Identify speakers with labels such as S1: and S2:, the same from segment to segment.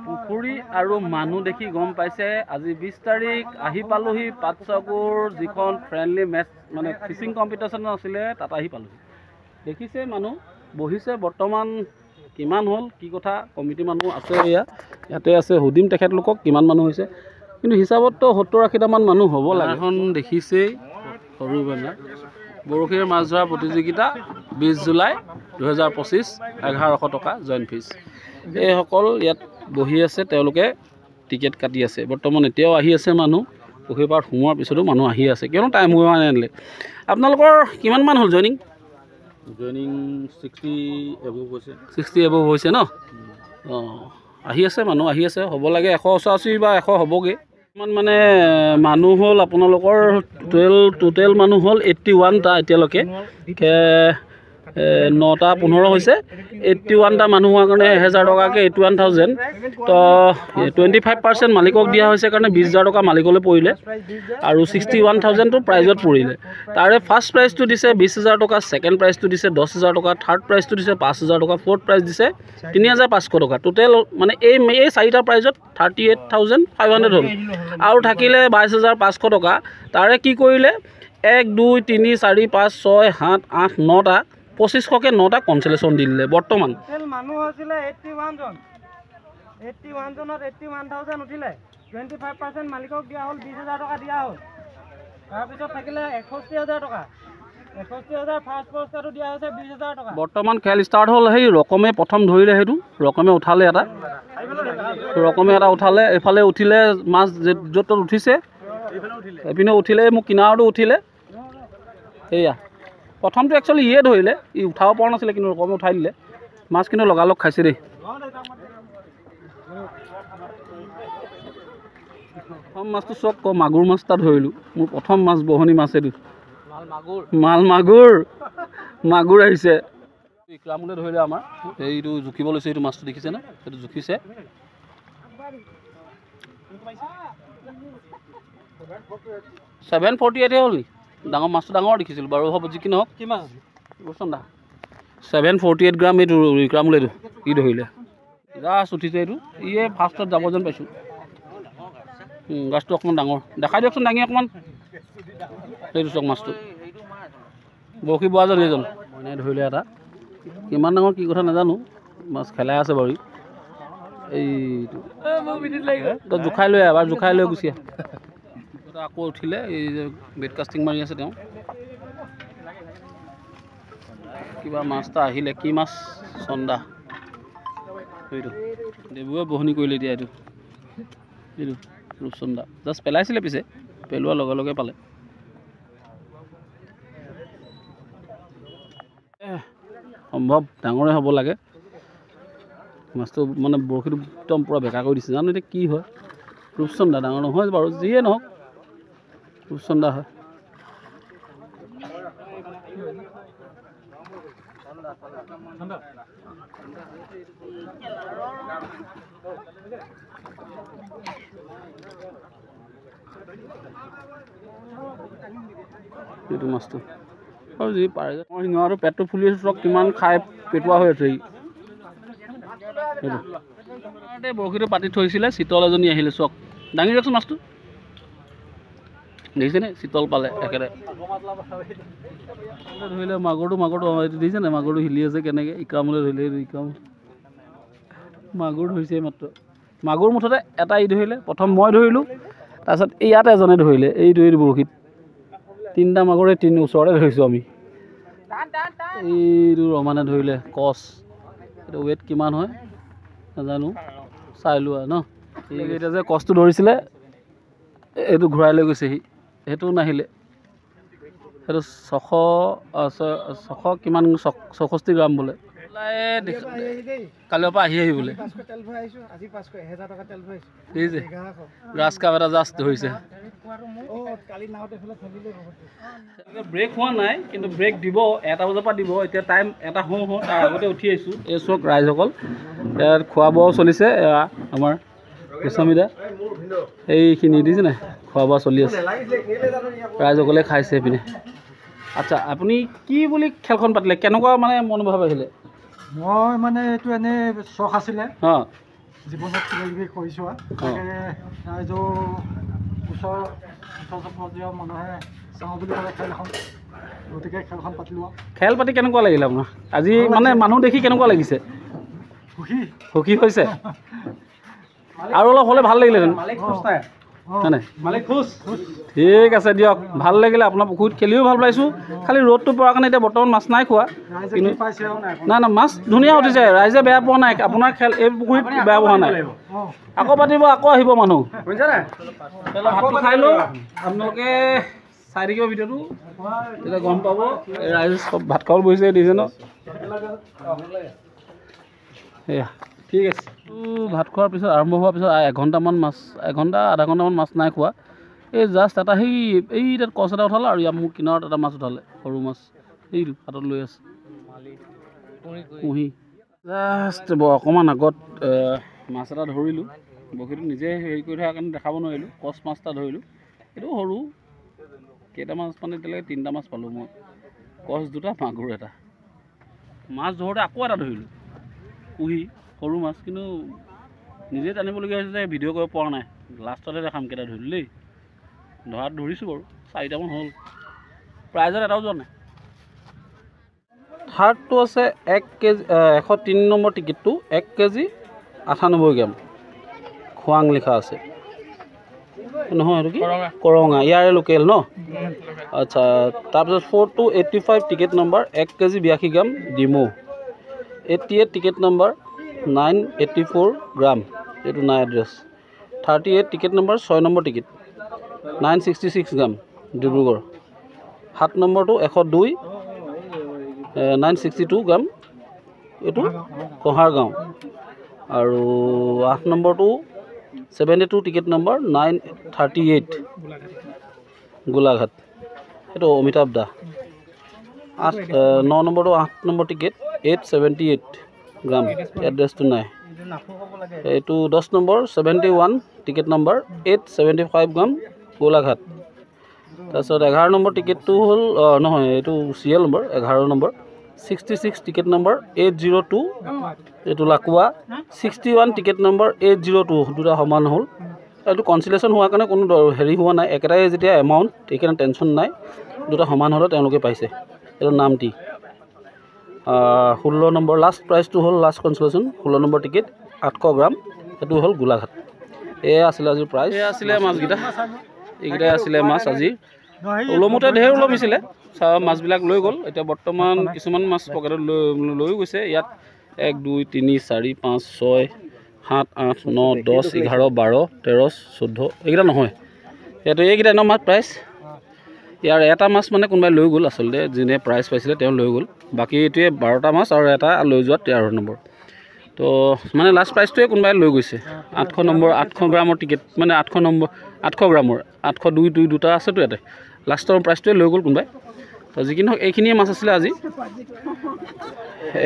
S1: পুখুৰী আৰু মানুহ দেখি গম পাইছে আজি 20 তাৰিখ আহি পালোহি পাটচাগুৰ যিখন ফ্ৰেণ্ডলি মেচ মানে ফিচিং কম্পিটিশ্যন আছিলে তাত আহি পালোহি দেখিছে মানুহ বহিছে বৰ্তমান কিমান হ'ল কি কথা কমিটি মানুহ আছে ইয়াতে আছে হুদিম তেখেতলোকক কিমান মানুহ হৈছে কিন্তু হিচাপততো 70-80 মান মানুহ হ'ব লাগে এখন দেখিছেই সৰু বেনাৰ বৰশীৰ মাছ ধৰা প্ৰতিযোগিতা 20 জুলাই 2025 1100 টকা জইন ফিজ এইসকল ইয়াত বহি আছে তেওঁলোকে টিকেট কাটি আছে বৰ্তমান এতিয়াও আহি আছে মানুহ পুখুৰী পাৰত সোমোৱাৰ পিছতো মানুহ আহি আছে কিয়নো টাইম হোৱা নাই আপোনালোকৰ কিমান মান হ'ল জইনিং 60 এবভ হৈছে ন আহি আছে মানুহ আহি আছে হ'ব লাগে 180 বা 100 হ'বগৈ কিমান মানে মানুহ হ'ল আপোনালোকৰ টোটেল মানুহ হ'ল 81টা এতিয়ালৈকে 9টা 15 হৈছে 81টা মানুহ হোৱাৰ কাৰণে 1000 টকাকৈ 81,000 তো 25% মালিকক দিয়া হৈছে কাৰণে 20,000 টকা মালিকলৈ পৰিলে আৰু 61,000টো প্ৰাইজত পৰিলে তাৰে ফাৰ্ষ্ট প্ৰাইজটো দিছে 20,000 টকা ছেকেণ্ড প্ৰাইজটো দিছে 10,000 টকা থাৰ্ড প্ৰাইজটো দিছে 5,000 টকা ফ'ৰ্থ প্ৰাইজ দিছে 3,500 টকা টোটেল মানে এই চাৰিটা প্ৰাইজত 38,500 হ'ল আৰু থাকিলে 22,500 টকা তাৰে কি কৰিলে 1 2 3 4 5 6 7 8 9টা 2500কে 9টা কনচেলেশ্যন দি দিলে বৰ্তমান
S2: মানুহ হৈছিলে 81 জন 81 জনত 81,000 উঠিলে 25% মালিকক দিয়া হ'ল 20,000 টকা দিয়া হ'ল তাৰপিছত থাকিলে 61,000 টকা 61,000 ফাৰ্ষ্ট পুৰস্কাৰটো দিয়া হৈছে 20,000 টকা
S1: বৰ্তমান খেল ষ্টাৰ্ট হ'ল সেই ৰকমে প্ৰথম ধৰিলে সেইটো ৰকমে উঠালে এটা উঠালে এফালে উঠিলে মাছ য'ত উঠিছে এপিনে উঠিলে মোক কিনাৰতো উঠিলে সেয়া প্ৰথমটো একচুৱেলি ইয়ে ধৰিলে ই উঠাব পৰা নাছিলে কিন্তু ৰকমে উঠাই দিলে মাছ কিন্তু লগালগ খাইছে দেই প্ৰথম মাছটো চব মাগুৰ মাছ এটা ধৰিলোঁ মোৰ প্ৰথম মাছ বহনি মাছ এইটো মাগুৰ আহিছে ইকৰামুলে ধৰিলে আমাৰ এইটো জুখিব লৈছে এইটো মাছটো দেখিছে ন সেইটো জুখিছে 748 হ'ল নি ডাঙৰ মাছটো ডাঙৰ দেখিছিলোঁ বাৰু হ'ব যি কি নহওক কি মাছ ৰচোন দা 748 গ্ৰাম এইটো ইকৰামুলে এইটো ই ধৰিলে জাষ্ট উঠিছে এইটো ইয়ে ফাৰ্ষ্টত যাব যেন পাইছোঁ গাছটো অকণমান ডাঙৰ দেখাই দিয়কচোন দাঙি অকণমান এইটো চক মাছটো বৰশী বোৱাজন এইজন মইনে ধৰিলে এটা কিমান ডাঙৰ কি কথা নাজানো মাছ খেলাই আছে বাৰু এইটো তই জোখাই লৈ এবাৰ জোখাই লৈ গুচি আকৌ উঠিলে এই যে বেড কাষ্টিং মাৰি আছে তেওঁ কিবা মাছ এটা আহিলে কি মাছ চন্দা এইটো দেবুৱে বহনি কৰিলে এতিয়া এইটো ৰূপচন্দা জাষ্ট পেলাইছিলে পিছে পেলোৱাৰ লগে লগে পালে সম্ভৱ ডাঙৰে হ'ব লাগে মাছটো মানে বৰশীটো একদম পূৰা বেকা কৰি দিছে জানো এতিয়া কি হয় ৰূপচন্দা ডাঙৰ নহয় বাৰু যিয়ে নহওক ৰূপচন্দা হয় এইটো মাছটো আৰু যি পাৰে মই শিঙৰাটো পেটটো ফুলি আছোঁ চক কিমান খাই পেটুৱা হৈ আছে এইটো বৰশীটো পাতি থৈছিলে চিতল এজনী আহিলে চক দাঙি দিয়কচোন মাছটো দেখিছেনে চিতল পালে একেবাৰে ধৰিলে মাগুৰটো দেখিছেনে মাগুৰটো হিলি আছে কেনেকৈ ইকৰামুলে ধৰিলে ইকৰাম মাগুৰ ধৰিছে মাত্ৰ মাগুৰ মুঠতে এটা ই ধৰিলে প্ৰথম মই ধৰিলোঁ তাৰপিছত ইয়াত এজনে ধৰিলে এইটো বৰশীত 3টা মাগুৰে 3 ওচৰতে ধৰিছোঁ আমি এইটো ৰমানে ধৰিলে কচ এইটো ৱেইট কিমান হয় নাজানো চাই লোৱা ন এইকেইটা যে কচটো ধৰিছিলে এইটো ঘূৰাই লৈ গৈছেহি সেইটো নাহিলে সেইটো 600 কিমান 64 গ্ৰাম বোলে কালিৰ পৰা আহি বোলে গ্ৰাছ কাপ এটা জাষ্ট ধৰিছে ব্ৰেক হোৱা নাই কিন্তু ব্ৰেক দিব 1টা বজাৰ পৰা দিব এতিয়া টাইম এটা হওঁ তাৰ আগতে উঠি আহিছোঁ এই চক ৰাইজসকল ইয়াত খোৱা বোৱাও চলিছে আমাৰ গোস্বামীদা এইখিনি দিছে নাই খোৱা বোৱা চলি আছে ৰাইজসকলে খাইছে এইপিনে আচ্ছা আপুনি কি বুলি খেলখন পাতিলে কেনেকুৱা মানে মনোভাৱ আহিলে
S2: মই মানে এইটো এনে চখ আছিলে
S3: জীৱনত কিবা কিবি কৰিছোঁ তাকে ৰাইজৰ ওচৰ পৰ্যায়ৰ মানুহে চাওঁ বুলি ক'লে খেল এখন গতিকে খেলখন পাতিলোঁ
S1: খেল পাতি কেনেকুৱা লাগিলে আপোনাৰ আজি মানে মানুহ দেখি কেনেকুৱা লাগিছে
S3: সুখী
S1: সুখী হৈছে আৰু অলপ হ'লে ভাল লাগিলেহেঁতেন
S3: মালিক খুচ
S1: ঠিক আছে দিয়ক ভাল লাগিলে আপোনাৰ পুখুৰীত খেলিও ভাল পাইছোঁ খালি ৰ'দটো পৰাৰ কাৰণে এতিয়া বৰ্তমান মাছ নাই খোৱা কিন্তু নাই নাই মাছ ধুনীয়া উঠিছে ৰাইজে বেয়া পোৱা নাই আপোনাৰ খেল এই পুখুৰীত বেয়া পোৱা নাই আকৌ পাতিব আকৌ আহিব মানুহ ভাতটো খাই লওঁ আপোনালোকে চাই থাকিব ভিডিঅ'টো তেতিয়া গম পাব ৰাইজ চব ভাত খাবলৈ বহিছে দিছে ন সেয়া ঠিক আছে ভাত খোৱাৰ পিছত আৰম্ভ হোৱাৰ পিছত এঘণ্টামান মাছ এঘণ্টা আধা ঘণ্টামান মাছ নাই খোৱা এই জাষ্ট এটা এই তাত কচ এটা উঠালে আৰু ইয়াৰ মোৰ কিনাৰত এটা মাছ উঠালে সৰু মাছ এইটো হাতত লৈ আছে কুঁহি জাষ্ট অকণমান আগত মাছ এটা ধৰিলোঁ বৰশীটো নিজে হেৰি কৰি থকাৰ কাৰণে দেখাব নোৱাৰিলোঁ কচ মাছ এটা ধৰিলোঁ এইটো সৰু কেইটা মাছ মানে এতিয়ালৈকে 3টা মাছ পালোঁ মই কচ 2টা মাগুৰ এটা মাছ ধৰোঁতে আকৌ এটা ধৰিলোঁ কুঁহি সৰু মাছ কিন্তু নিজে জানিবলগীয়া হৈছে যে ভিডিঅ' কৰিব পৰা নাই লাষ্টতে দেখাম কেইটা ধৰিলোঁ দেই ধৰাত ধৰিছোঁ বাৰু 4টামান হ'ল প্ৰাইজত এটাও যোৱা নাই থাৰ্ডটো আছে 1 কেজি 103 নম্বৰ টিকেটটো 1 কেজি 98 গ্ৰাম খোৱাং লিখা আছে নহয় এইটো কি কৰঙা ইয়াৰে লোকেল ন আচ্ছা তাৰপিছত 4285 টিকেট নম্বৰ 1 কেজি 82 গ্ৰাম ডিমো 88 টিকেট নম্বৰ 984 গ্ৰাম এইটো নাই address 38 ticket number 6 number ticket 966 গ্ৰাম ডিব্ৰুগড় 7 নম্বৰটো 102 962 গ্ৰাম এইটো কহাৰগাঁও আৰু 8 নম্বৰটো 72 টিকেট নম্বৰ 938 গোলাঘাট এইটো অমিতাভ দা 9 নম্বৰটো 8 নম্বৰ টিকেট 878 গ্ৰাম এড্ৰেছটো নাই এইটো 10 নম্বৰ 71 টিকেট নম্বৰ 875 গ্ৰাম গোলাঘাট তাৰপিছত 11 নম্বৰ টিকেটটো হ'ল নহয় এইটো CL number 11 number 66 ticket number 802 এইটো লাকুৱা 61 টিকেট নম্বৰ 802 দুটা সমান হ'ল এইটো কনচিলেশ্যন হোৱাৰ কাৰণে কোনো হেৰি হোৱা নাই একেটাই যেতিয়া এমাউণ্ট সেইকাৰণে টেনশ্যন নাই দুটা সমান হ'লে তেওঁলোকে পাইছে এইটো নামটি 16 নম্বৰ লাষ্ট প্ৰাইজটো হ'ল লাষ্ট কনচিলেশ্যন 16 নম্বৰ টিকেট 800 গ্ৰাম সেইটো হ'ল গোলাঘাট এয়া আছিলে আজিৰ প্ৰাইজ এয়া আছিলে মাছকেইটা এইকেইটাই আছিলে মাছ আজি ওলমোতে ঢেৰ ওলমিছিলে মাছবিলাক লৈ গ'ল এতিয়া বৰ্তমান কিছুমান মাছ পকেটত লৈও গৈছে ইয়াত 1 2 3 4 5 6 7 8 9 10 11 12 13 14 এইকেইটা নহয় ইয়াতো এইকেইটা ন মাছ প্ৰাইজ ইয়াৰ এটা মাছ মানে কোনোবাই লৈ গ'ল আচলতে যোনে প্ৰাইজ পাইছিলে তেওঁ লৈ গ'ল বাকী এইটোৱে 12টা মাছ আৰু এটা লৈ যোৱা 13 নম্বৰ তো মানে লাষ্ট প্ৰাইজটোৱে কোনোবাই লৈ গৈছে 800 নম্বৰ 800 গ্ৰামৰ টিকেট মানে 800 নম্বৰ 800 গ্ৰামৰ 802 দুটা আছেতো ইয়াতে লাষ্টৰ প্ৰাইজটোৱে লৈ গ'ল কোনোবাই তো যিকি নহওক এইখিনিয়ে মাছ আছিলে আজি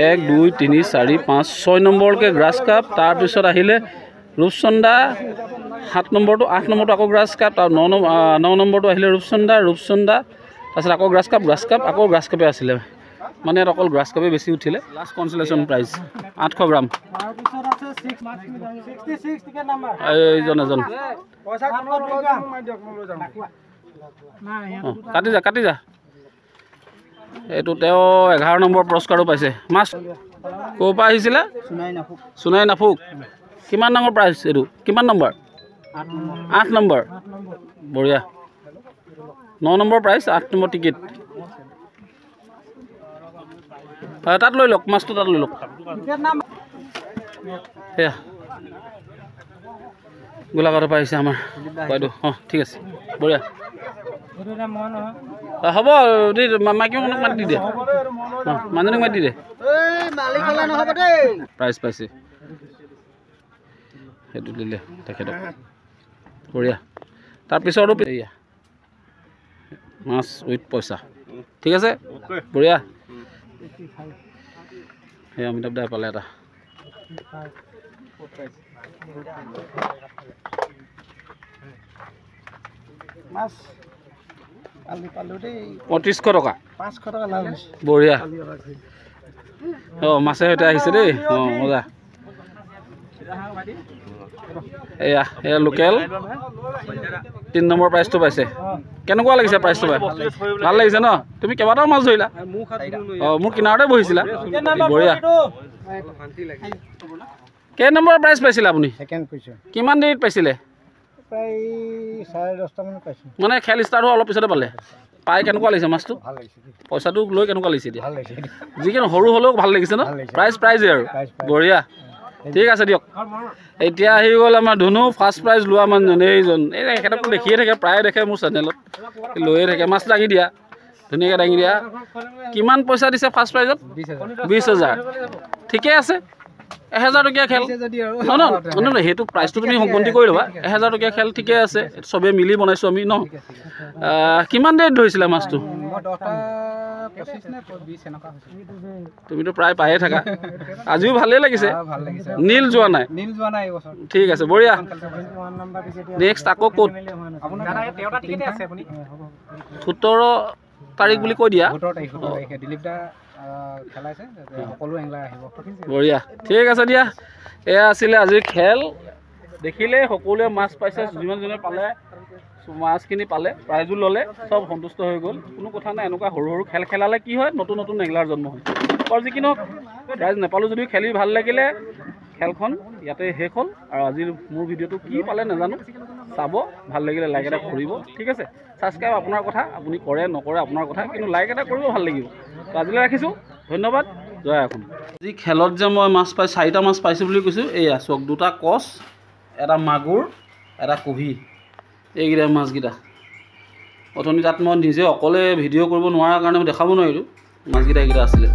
S1: 1 2 3 4 5 6 নম্বৰকৈ গ্ৰাছ কাপ তাৰপিছত আহিলে ৰূপচন্দা 7 নম্বৰটো 8 নম্বৰটো আকৌ গ্ৰাছ কাপ তাৰ 9 নম্বৰটো আহিলে ৰূপচন্দা তাৰপিছত আকৌ গ্ৰাছ কাপ আকৌ গ্ৰাছ কাপে আছিলে মানে ইয়াত অকল গ্ৰাছ কাপে বেছি উঠিলে লাষ্ট কনচিলেশ্যন প্ৰাইজ 800 গ্ৰাম এইজন এজন কাটি যা এইটো তেওঁ 11 নম্বৰ পুৰস্কাৰো পাইছে মাছ ক'ৰ পৰা আহিছিলে সোণাই নাফুক কিমান ডাঙৰ প্ৰাইজ এইটো কিমান নম্বৰ 8 নম্বৰ বঢ়িয়া 9 নম্বৰ প্ৰাইজ 8 নম্বৰ টিকেট তাত লৈ লওক মাছটো তাত লৈ লওক সেয়া গোলাঘাটৰ পৰা আহিছে আমাৰ বাইদেউ ঠিক আছে বঢ়িয়া হ'ব মাইকী মানুহক মাতি দিয়ে মানুহজনক মাতি দিয়ে প্ৰাইজ পাইছে সেইটো দিলে তেখেতক বঢ়িয়া তাৰপিছতো এয়া মাছ উইথ পইচা ঠিক আছে বঢ়িয়া সেই অমিতাভ দাই পালে এটা
S3: মাছ কালি পালোঁ দেই
S1: 3500 টকা
S3: 500 টকা লাভ হৈছে
S1: বঢ়িয়া মাছে সৈতে আহিছে দেই মজা এয়া এয়া লোকেল 3 নম্বৰ প্ৰাইজটো পাইছে কেনেকুৱা লাগিছে প্ৰাইজটো পাই ভাল লাগিছে ন তুমি কেইবাটাও মাছ ধৰিলা অঁ মোৰ কিনাৰতে বহিছিলা বঢ়িয়া কেই নম্বৰ প্ৰাইজ পাইছিলে আপুনি কিমান দেৰিত পাইছিলে
S3: প্ৰায় 10:30 মানত পাইছোঁ
S1: মানে খেল ষ্টাৰ্ট হোৱা অলপ পিছতে পালে পাই কেনেকুৱা লাগিছে মাছটো পইচাটো লৈ কেনেকুৱা লাগিছে এতিয়া যিকোনো সৰু হ'লেও ভাল লাগিছে ন প্ৰাইজে আৰু বঢ়িয়া ঠিক আছে দিয়ক এতিয়া আহি গ'ল আমাৰ ধুনু ফাৰ্ষ্ট প্ৰাইজ লোৱা মানুহজন এইজন এই এখেতকো দেখিয়ে থাকে প্ৰায়ে দেখে মোৰ চেনেলত লৈয়ে থাকে মাছ দাঙি দিয়া ধুনীয়াকৈ দাঙি দিয়া কিমান পইচা দিছে ফাৰ্ষ্ট প্ৰাইজত 20,000 ঠিকে আছে 1000 টকীয়া খেল নহয় সেইটো প্ৰাইচটো তুমি সম্পত্তি কৰি ল'বা 1000 টকীয়া খেল ঠিকে আছে চবেই মিলি বনাইছোঁ আমি ন কিমান দেৰিত ধৰিছিলে মাছটো তুমিতো প্ৰায় পায়ে থাকা আজিও ভালেই লাগিছে নীল যোৱা নাই ঠিক আছে বঢ়িয়া নেক্সট আকৌ ক'ত 17 তাৰিখ বুলি কৈ দিয়া বঢ়িয়া ঠিক আছে দিয়া এয়া আছিলে আজিৰ খেল দেখিলে সকলোৱে মাছ পাইছে যিমান যোনে পালে মাছখিনি পালে প্ৰাইজো ল'লে চব সন্তুষ্ট হৈ গ'ল কোনো কথা নাই এনেকুৱা সৰু সৰু খেল খেলালে কি হয় নতুন নতুন নেগলাৰ জন্ম হয় আৰু যি কি নহওক প্ৰাইজ নাপালোঁ যদিও খেলি ভাল লাগিলে খেলখন ইয়াতে শেষ হ'ল আৰু আজিৰ মোৰ ভিডিঅ'টো কি পালে নাজানো চাব ভাল লাগিলে লাইক এটা কৰিব ঠিক আছে ছাবস্ক্ৰাইব আপোনাৰ কথা আপুনি কৰে নকৰে আপোনাৰ কথা কিন্তু লাইক এটা কৰিব ভাল লাগিব তো আজিলৈ ৰাখিছোঁ ধন্যবাদ জয় অসম আজি খেলত যে মই মাছ পাই 4টা মাছ পাইছোঁ বুলি কৈছোঁ এয়া চাওক 2টা কচ এটা মাগুৰ এটা কুহি এইকেইটা মাছকেইটা অথনি তাত মই নিজে অকলে ভিডিঅ' কৰিব নোৱাৰাৰ কাৰণে মই দেখাব নোৱাৰিলোঁ মাছকেইটা এইকেইটা আছিলে